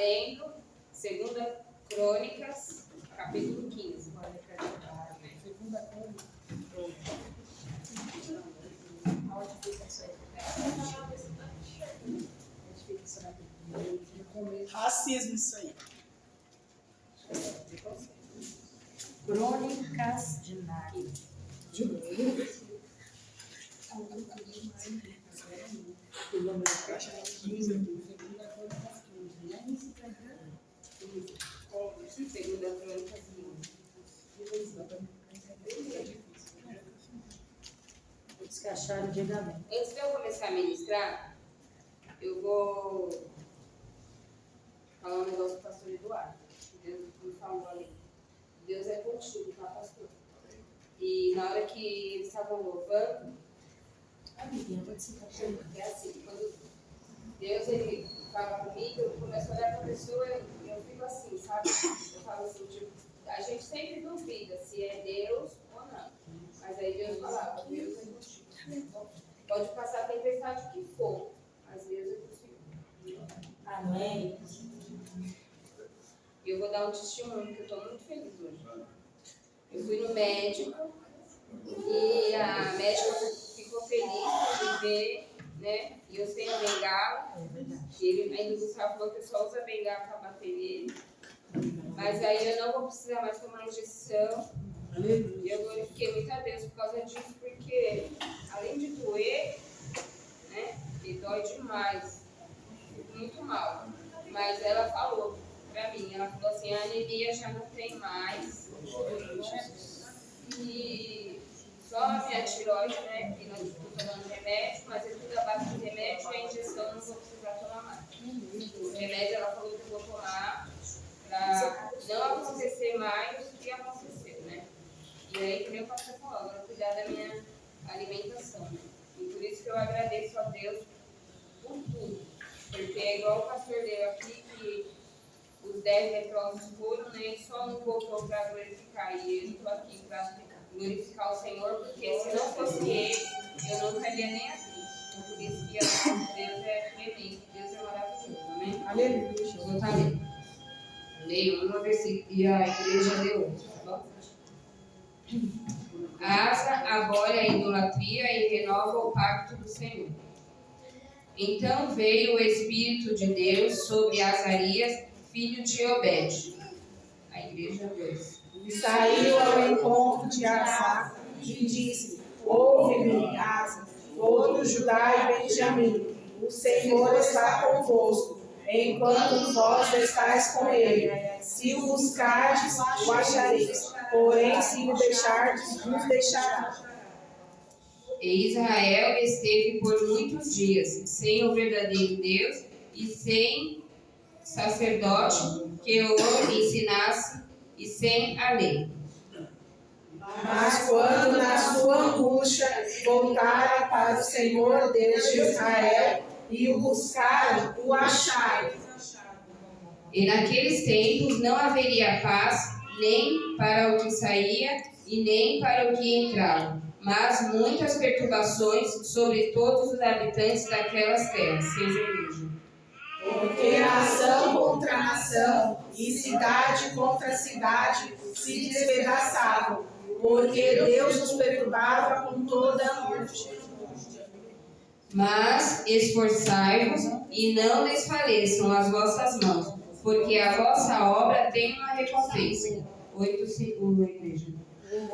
lendo 2 Crônicas, capítulo 15. Segunda Crônica. Aonde fica isso aí? Onde fica isso aí? No começo. Racismo, isso aí. Crônicas de Nárnia. Segunda Crônicas 15. Os que acharam, diga amém. Antes de eu começar a ministrar, eu vou falar um negócio para o pastor Eduardo. Deus me falou ali. Deus é contigo, tá, pastor? E na hora que eles estavam louvando, é assim, quando Deus ele fala comigo, eu começo a olhar para a pessoa e eu fico assim, sabe? Eu falo assim, tipo, a gente sempre duvida se é Deus ou não. Mas aí Deus falava, Deus é contigo. Pode passar a tempestade que for, mas Deus é contigo. Amém. E eu vou dar um testemunho, que eu estou muito feliz hoje. Eu fui no médico e a médica ficou feliz por me ver, né? E eu sem a bengala. Ele, ainda o Gustavo falou que eu só uso a bengala para bater nele. Mas aí eu não vou precisar mais tomar injeção. E eu glorifiquei muito a Deus por causa disso, porque além de doer, né? Me dói demais. Fico muito mal. Mas ela falou pra mim, ela falou assim, a anemia já não tem mais. E só a minha tiroide, né? Que não estou tomando remédio, mas eu tudo abaixo do remédio e a injeção eu não vou precisar tomar mais. O remédio ela falou que eu vou tomar para não acontecer mais do que aconteceu, né? E aí que eu passei com agora cuidar da minha alimentação, né? E por isso que eu agradeço a Deus por tudo. Porque é igual o pastor deu aqui, que os 10 leprosos foram, né? E só não voltou para glorificar. E eu estou aqui para glorificar o Senhor, porque se não fosse Ele, eu não estaria nem aqui. Por isso que Deus é tremendo, Deus é maravilhoso, amém? Aleluia. Eu vou estar lendo. Leio uma versículo e a igreja leu outra, tá bom? Asa abole a idolatria e renova o pacto do Senhor. Então veio o Espírito de Deus sobre Azarias, filho de Obed. A igreja 2. E saiu ao encontro de Asa e disse: Ouve-me, Asa, todo Judá e Benjamim, o Senhor está convosco, enquanto vós estáis com ele. Se o buscardes, o achareis, porém se o deixardes, vos deixará. E Israel esteve por muitos dias sem o verdadeiro Deus e sem sacerdote que o ensinasse e sem a lei. Mas quando na sua angústia voltaram para o Senhor Deus de Israel e o buscaram, o acharam. E naqueles tempos não haveria paz nem para o que saía e nem para o que entrava, mas muitas perturbações sobre todos os habitantes daquelas terras. Seja igreja. Porque nação contra nação e cidade contra cidade se despedaçavam, porque Deus os perturbava com toda angústia. Mas esforçai-vos e não desfaleçam as vossas mãos, porque a vossa obra tem uma recompensa. 8:2, igreja.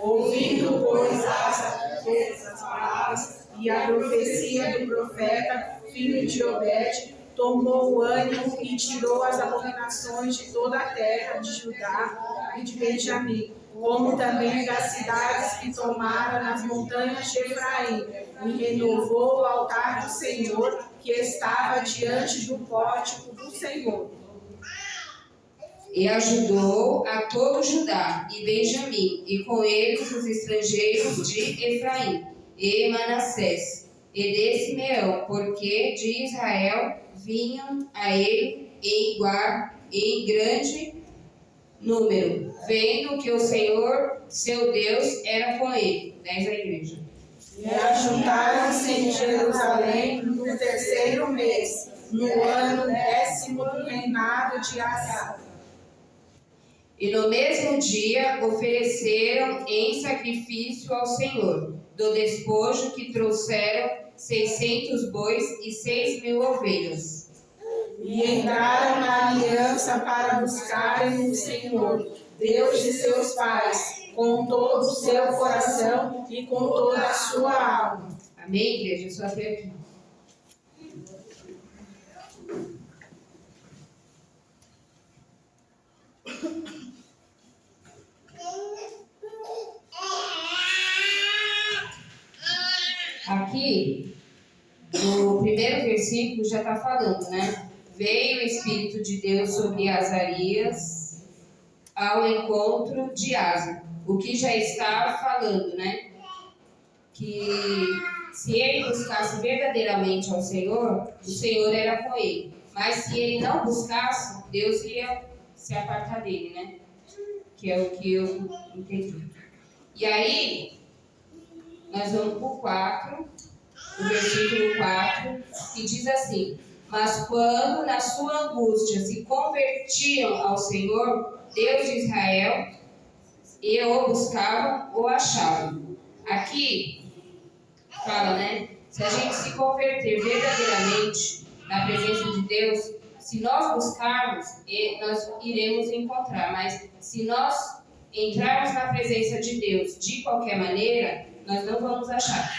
Ouvindo, pois, Asa todas as palavras e a profecia do profeta, filho de Obed, tomou o ânimo e tirou as abominações de toda a terra de Judá e de Benjamim, como também das cidades que tomaram nas montanhas de Efraim, e renovou o altar do Senhor que estava diante do pórtico do Senhor. E ajudou a todo Judá e Benjamim, e com eles os estrangeiros de Efraim, e Manassés, e de Simeão, porque de Israel vinham a ele em grande número, vendo que o Senhor, seu Deus, era com ele. 10 a igreja. E ajuntaram-se em Jerusalém no no terceiro mês, no ano 10º do reinado de Asa. E no mesmo dia ofereceram em sacrifício ao Senhor, do despojo que trouxeram 600 bois e 6.000 ovelhas. E entraram na aliança para buscarem o Senhor, Deus de seus pais, com todo o seu coração e com toda a sua alma. Amém, igreja? Só até aqui. Aqui, no primeiro versículo já está falando, né? Veio o Espírito de Deus sobre Azarias ao encontro de Asa. O que já está falando, né? Que se ele buscasse verdadeiramente ao Senhor, o Senhor era com ele. Mas se ele não buscasse, Deus ia se apartar dele, né? Que é o que eu entendi. E aí, nós vamos para o 4, o versículo 4, que diz assim: mas quando na sua angústia se convertiam ao Senhor, Deus de Israel, e o buscavam, o achavam. Aqui fala, né? Se a gente se converter verdadeiramente na presença de Deus, se nós buscarmos, nós iremos encontrar. Mas se nós entrarmos na presença de Deus de qualquer maneira, nós não vamos achar.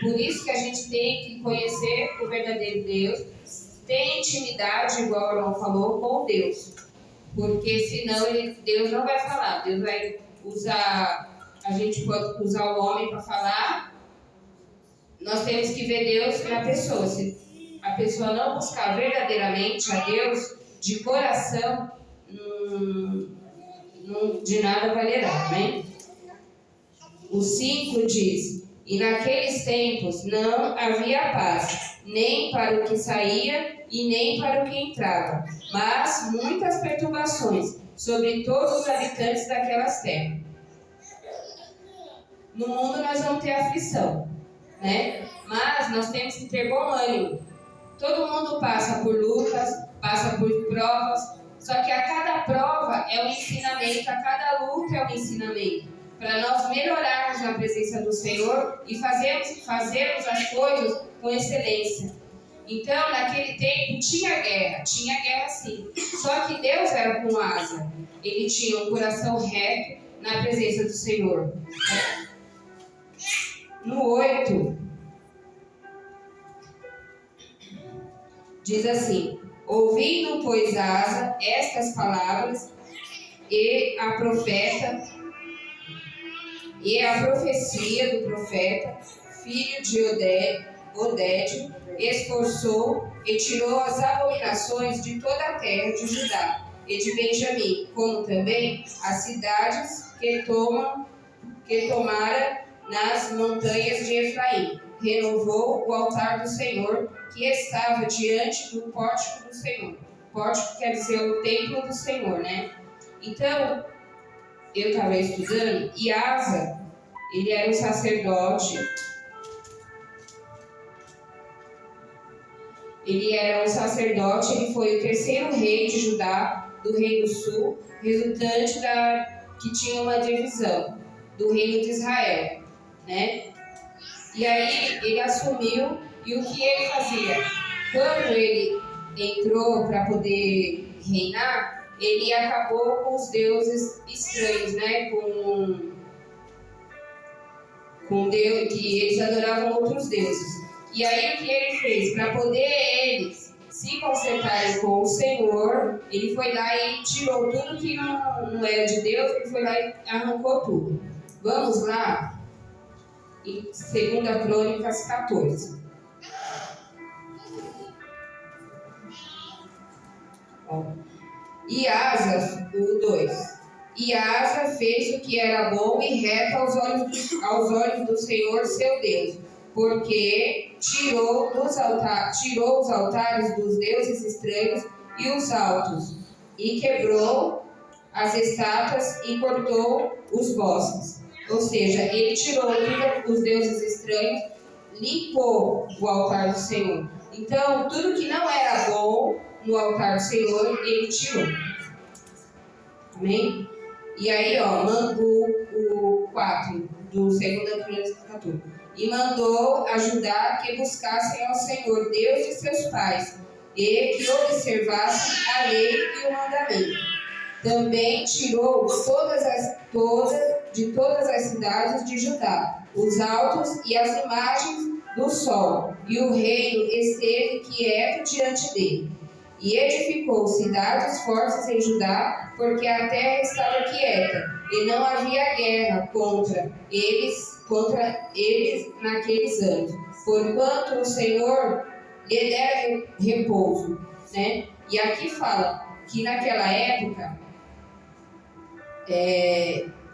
Por isso que a gente tem que conhecer o verdadeiro Deus, ter intimidade, igual o irmão falou, com Deus. Porque senão Deus não vai falar. Deus vai usar, a gente pode usar o homem para falar. Nós temos que ver Deus na pessoa. Se a pessoa não buscar verdadeiramente a Deus de coração, de nada valerá, né? O 5 diz: e naqueles tempos não havia paz, nem para o que saía e nem para o que entrava, mas muitas perturbações sobre todos os habitantes daquelas terras. No mundo nós vamos ter aflição, né? Mas nós temos que ter bom ânimo. Todo mundo passa por lutas, passa por provas, só que a cada prova é um ensinamento, a cada luta é um ensinamento, para nós melhorarmos na presença do Senhor e fazermos as coisas com excelência. Então, naquele tempo tinha guerra sim, só que Deus era com Asa, ele tinha um coração reto na presença do Senhor. No 8, diz assim: ouvindo, pois, Asa estas palavras e a profecia do profeta, filho de Oded, esforçou e tirou as abominações de toda a terra de Judá e de Benjamim, como também as cidades que tomara nas montanhas de Efraim. Renovou o altar do Senhor, que estava diante do pórtico do Senhor. Pórtico quer dizer o templo do Senhor, né? Então, eu estava estudando, e Asa, ele era um sacerdote. Ele foi o terceiro rei de Judá, do Reino do Sul, resultante que tinha uma divisão do Reino de Israel, né? E aí ele assumiu, e o que ele fazia? Quando ele entrou para poder reinar, ele acabou com os deuses estranhos, né? Com Deus, que eles adoravam outros deuses. E aí o que ele fez? Para poder eles se consertarem com o Senhor, ele foi lá e tirou tudo que não era de Deus, ele foi lá e arrancou tudo. Vamos lá? Em 2 Crônicas 14. E Asa, o 2. E Asa fez o que era bom e reto aos olhos do Senhor seu Deus, porque tirou os altares dos deuses estranhos e os altos, e quebrou as estátuas e cortou os bosques. Ou seja, ele tirou os deuses estranhos limpou o altar do Senhor. Então, tudo que não era bom no altar do Senhor, ele tirou. Amém? E aí, mandou o 4 do 2 Crônicas 14. E mandou ajudar que buscassem ao Senhor, Deus de seus pais, e que observassem a lei e o mandamento. Também tirou de todas as cidades de Judá os altos e as imagens do sol, e o reino esteve quieto diante dele. E edificou cidades fortes em Judá, porque a terra estava quieta, e não havia guerra contra eles naqueles anos, porquanto o Senhor lhe dera repouso, né? E aqui fala que naquela época,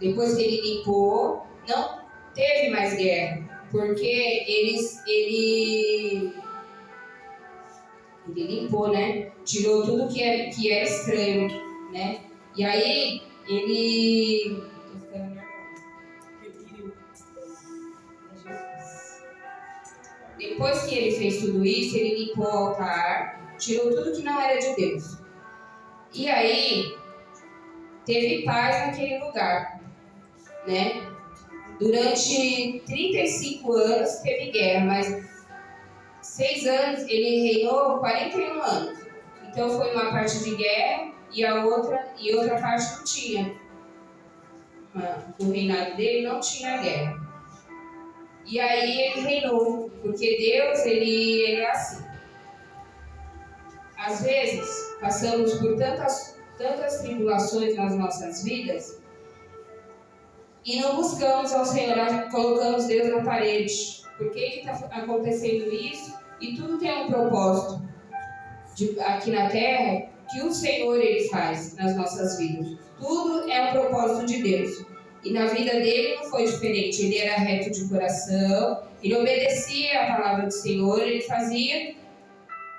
depois que ele limpou, não teve mais guerra, porque ele limpou, né? Tirou tudo que era estranho, né? E aí ele depois que ele fez tudo isso, ele limpou o altar, tirou tudo que não era de Deus. E aí teve paz naquele lugar, né? Durante 35 anos teve guerra, mas 6 anos ele reinou 41 anos. Então foi uma parte de guerra e outra parte não tinha. No reinado dele não tinha guerra. E aí ele reinou, porque Deus ele é assim. Às vezes passamos por tantas tribulações nas nossas vidas e não buscamos ao Senhor, colocamos Deus na parede. Por que está acontecendo isso? E tudo tem um propósito aqui na terra que o Senhor ele faz nas nossas vidas. Tudo é um propósito de Deus. E na vida dele não foi diferente. Ele era reto de coração, ele obedecia a palavra do Senhor, ele fazia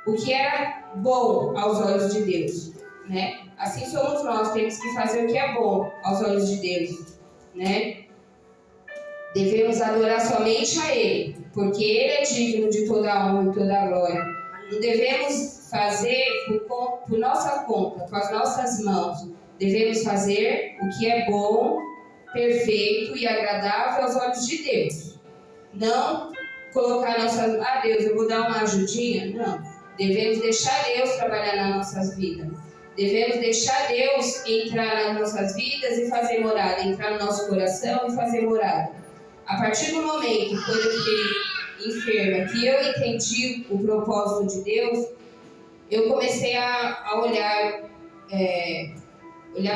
o que era bom aos olhos de Deus, né? Assim somos nós, temos que fazer o que é bom aos olhos de Deus, né? Devemos adorar somente a Ele, porque Ele é digno de toda a honra e toda a glória. Não devemos fazer por nossa conta, com as nossas mãos. Devemos fazer o que é bom, perfeito e agradável aos olhos de Deus. Não colocar nossas... Deus, eu vou dar uma ajudinha? Não. Devemos deixar Deus trabalhar nas nossas vidas. Devemos deixar Deus entrar nas nossas vidas e fazer morada. Entrar no nosso coração e fazer morada. A partir do momento quando eu fiquei enferma, que eu entendi o propósito de Deus, eu comecei a olhar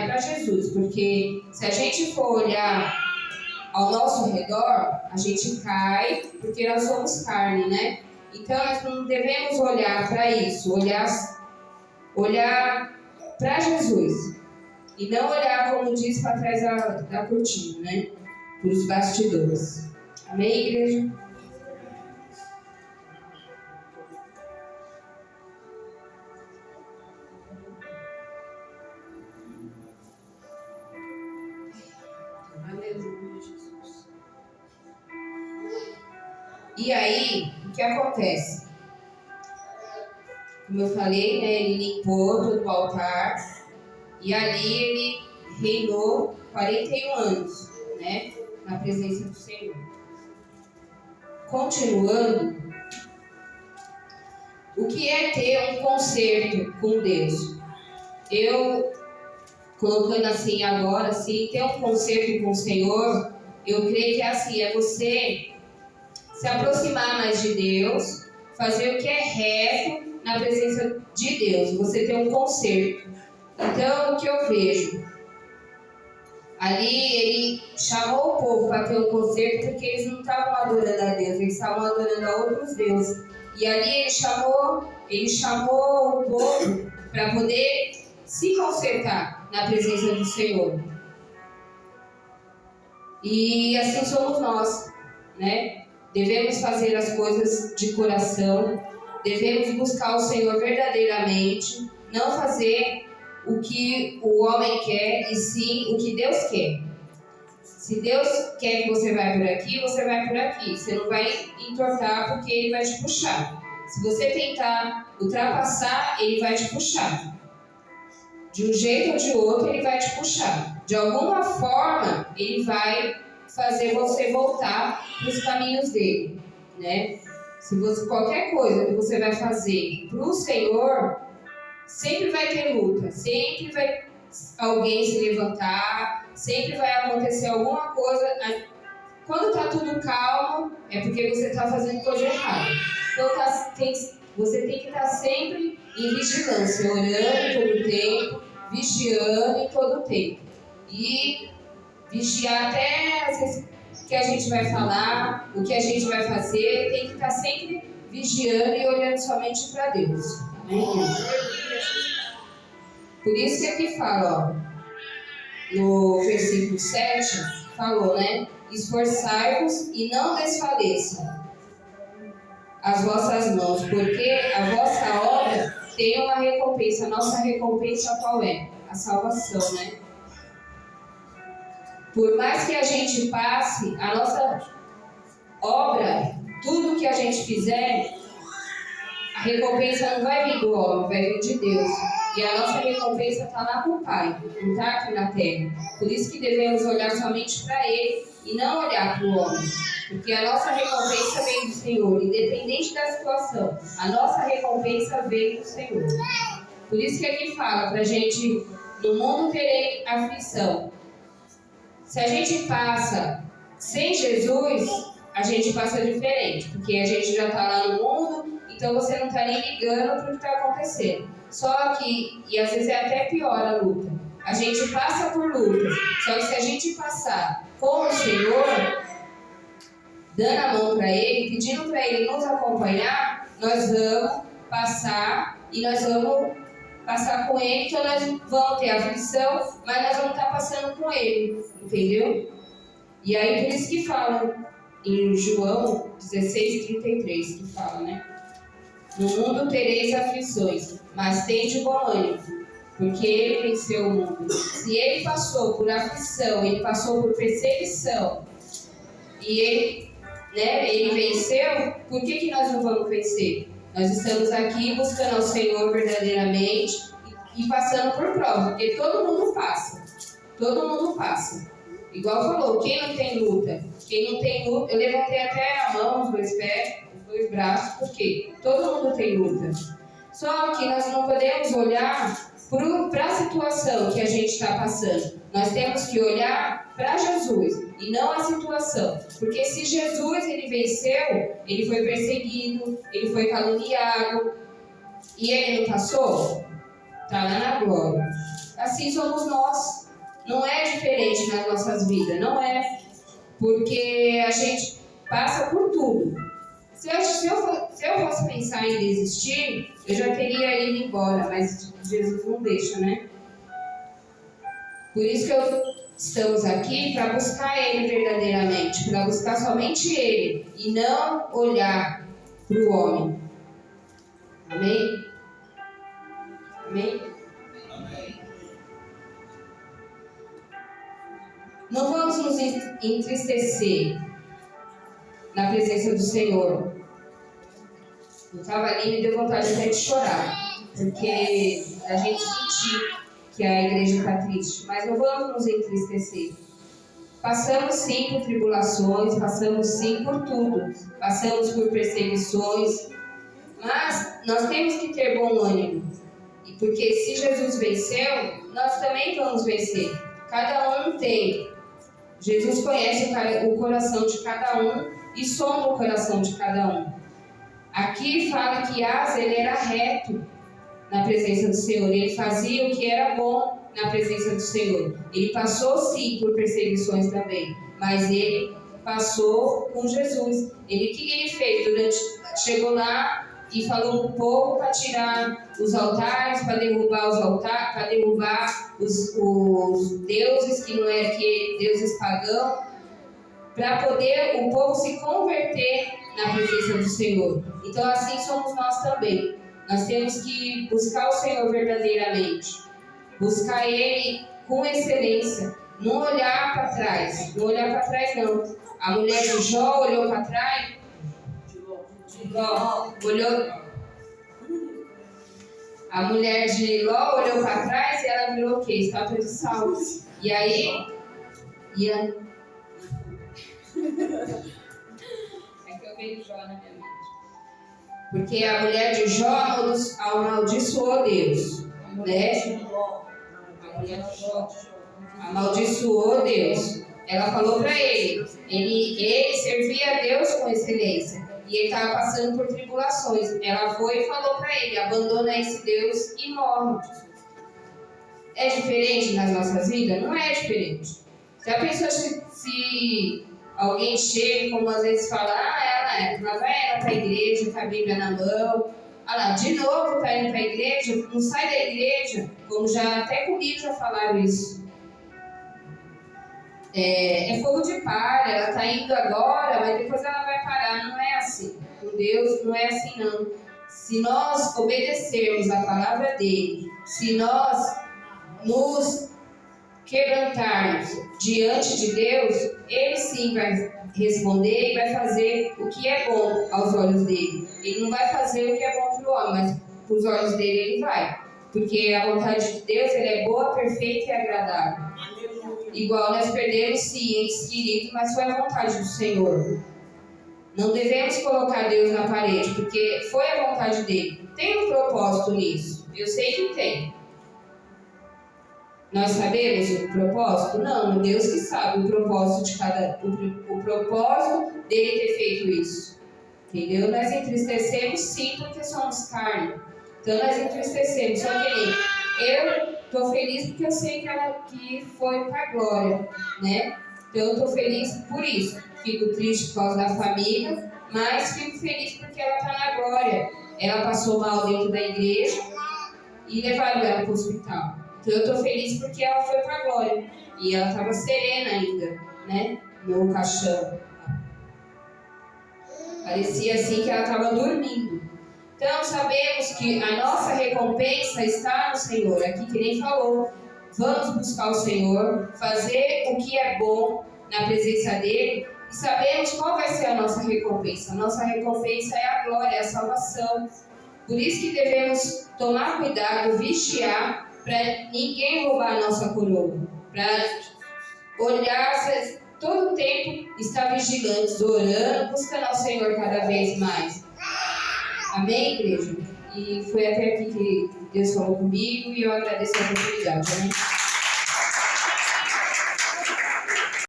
para Jesus, porque se a gente for olhar ao nosso redor, a gente cai, porque nós somos carne, né? Então nós não devemos olhar para isso, olhar para Jesus, e não olhar, como diz, para trás da cortina, né? Para os bastidores. Amém, igreja? Aleluia, Jesus. E aí, o que acontece? Como eu falei, né, ele limpou todo o altar e ali ele reinou 41 anos, né, na presença do Senhor. Continuando, o que é ter um concerto com Deus? Eu, colocando assim agora, assim, ter um concerto com o Senhor, eu creio que é assim, é você se aproximar mais de Deus, fazer o que é reto na presença de Deus, você ter um concerto. Então, o que eu vejo? Ali ele chamou o povo para ter um concerto porque eles não estavam adorando a Deus, eles estavam adorando a outros deuses. E ali ele chamou o povo para poder se consertar na presença do Senhor. E assim somos nós, né? Devemos fazer as coisas de coração, devemos buscar o Senhor verdadeiramente, não fazer o que o homem quer, e sim o que Deus quer. Se Deus quer que você vá por aqui, você vai por aqui. Você não vai entortar porque Ele vai te puxar. Se você tentar ultrapassar, Ele vai te puxar. De um jeito ou de outro, Ele vai te puxar. De alguma forma, Ele vai fazer você voltar para os caminhos dele, né? Se você, qualquer coisa que você vai fazer para o Senhor, sempre vai ter luta, sempre vai alguém se levantar, sempre vai acontecer alguma coisa. Quando está tudo calmo, é porque você está fazendo coisa errada. Então você tem que estar sempre em vigilância, orando todo o tempo, vigiando em todo o tempo. E vigiar até às vezes o que a gente vai falar, o que a gente vai fazer, tem que estar sempre vigiando e olhando somente para Deus. Amém? Por isso que aqui fala, ó, no versículo 7, falou, né? Esforçai-vos e não desfaleçam as vossas mãos, porque a vossa obra tem uma recompensa. A nossa recompensa qual é? A salvação, né? Por mais que a gente passe, a nossa obra, tudo que a gente fizer, a recompensa não vai vir do homem, vai vir de Deus. E a nossa recompensa está lá com o Pai, não está aqui na terra. Por isso que devemos olhar somente para Ele e não olhar para o homem. Porque a nossa recompensa vem do Senhor, independente da situação. A nossa recompensa vem do Senhor. Por isso que aqui fala para a gente, no mundo terei aflição. Se a gente passa sem Jesus, a gente passa diferente, porque a gente já está lá no mundo, então você não está nem ligando para o que está acontecendo. Só que, e às vezes é até pior a luta, a gente passa por lutas, só que se a gente passar com o Senhor, dando a mão para Ele, pedindo para Ele nos acompanhar, nós vamos passar e nós vamos passar com Ele, então nós vamos ter aflição, mas nós vamos estar passando com Ele, entendeu? E aí por isso que fala em João 16:33, que fala, né? No mundo tereis aflições, mas tende bom ânimo, porque Ele venceu o mundo. Se Ele passou por aflição, Ele passou por perseguição, e Ele venceu, por que nós não vamos vencer? Nós estamos aqui buscando ao Senhor verdadeiramente e passando por prova, porque todo mundo passa. Todo mundo passa. Igual falou, quem não tem luta? Quem não tem luta, eu levantei até a mão, os dois pés, os dois braços, porque todo mundo tem luta. Só que nós não podemos olhar para a situação que a gente está passando. Nós temos que olhar para Jesus e não a situação. Porque se Jesus ele venceu, ele foi perseguido, ele foi caluniado e ele não passou, está lá na glória. Assim somos nós. Não é diferente nas nossas vidas, não é. Porque a gente passa por tudo. Se eu fosse pensar em desistir, eu já teria ido embora, mas Jesus não deixa, né? Por isso que estamos aqui para buscar Ele verdadeiramente, para buscar somente Ele e não olhar para o homem. Amém? Amém? Não vamos nos entristecer na presença do Senhor. Eu estava ali e me deu vontade até de chorar, porque a gente sentiu que a igreja está triste, mas não vamos nos entristecer. Passamos sim por tribulações, passamos sim por tudo, passamos por perseguições, mas nós temos que ter bom ânimo, e porque se Jesus venceu, nós também vamos vencer. Cada um tem. Jesus conhece o coração de cada um e sonda o coração de cada um. Aqui fala que Asa, ele era reto na presença do Senhor. Ele fazia o que era bom na presença do Senhor. Ele passou sim por perseguições também, mas ele passou com Jesus. O que ele fez? Chegou lá e falou para o povo para tirar os altares, para derrubar os altares, para derrubar os deuses que não eram deuses pagãos, para poder o povo se converter na presença do Senhor. Então assim somos nós também. Nós temos que buscar o Senhor verdadeiramente, buscar Ele com excelência, não olhar para trás. Não olhar para trás, não. A mulher de Jó olhou para trás. Olhou. A mulher de Ló olhou para trás e ela virou o quê? Estátua de sal. E aí... É que eu vejo Jó na minha mente. Porque a mulher de Jó amaldiçoou Deus. Né? A mulher de Jó amaldiçoou Deus. Ela falou para ele. Ele servia a Deus com excelência. E ele estava passando por tribulações. Ela foi e falou para ele: abandona esse Deus e morre. É diferente nas nossas vidas? Não é diferente. Já pensou se alguém chega, como às vezes fala, ela vai para a igreja, com a Bíblia na mão, de novo está indo para a igreja, não sai da igreja, como já até comigo já falaram isso. É fogo de palha, ela está indo agora, mas depois ela vai parar. Não é assim. Com Deus não é assim, não. Se nós obedecermos a palavra dele, se nós nos quebrantarmos diante de Deus, ele sim vai responder e vai fazer o que é bom aos olhos dele. Ele não vai fazer o que é bom para o homem, mas para os olhos dele ele vai. Porque a vontade de Deus ele é boa, perfeita e agradável. Igual nós perdemos sim entes queridos, mas foi a vontade do Senhor. Não devemos colocar Deus na parede, porque foi a vontade dele. Tem um propósito nisso? Eu sei que tem. Nós sabemos o propósito? Não, Deus que sabe o propósito de o propósito dele ter feito isso. Entendeu? Nós entristecemos sim porque somos carne. Então nós entristecemos. Só que eu estou feliz porque eu sei que foi para a glória, né? Então eu estou feliz por isso. Fico triste por causa da família, mas fico feliz porque ela está na glória. Ela passou mal dentro da igreja e levaram ela para o hospital. Então eu estou feliz porque ela foi para a glória. E ela estava serena ainda, né? No caixão. Parecia assim que ela estava dormindo. Então sabemos que a nossa recompensa está no Senhor. Aqui que nem falou. Vamos buscar o Senhor, fazer o que é bom na presença dele. E sabemos qual vai ser a nossa recompensa. A nossa recompensa é a glória, a salvação. Por isso que devemos tomar cuidado, vigiar, para ninguém roubar a nossa coroa. Para olhar, todo o tempo estar vigilantes, orando, buscando ao Senhor cada vez mais. Amém, igreja? E foi até aqui que Deus falou comigo e eu agradeço a oportunidade. Amém?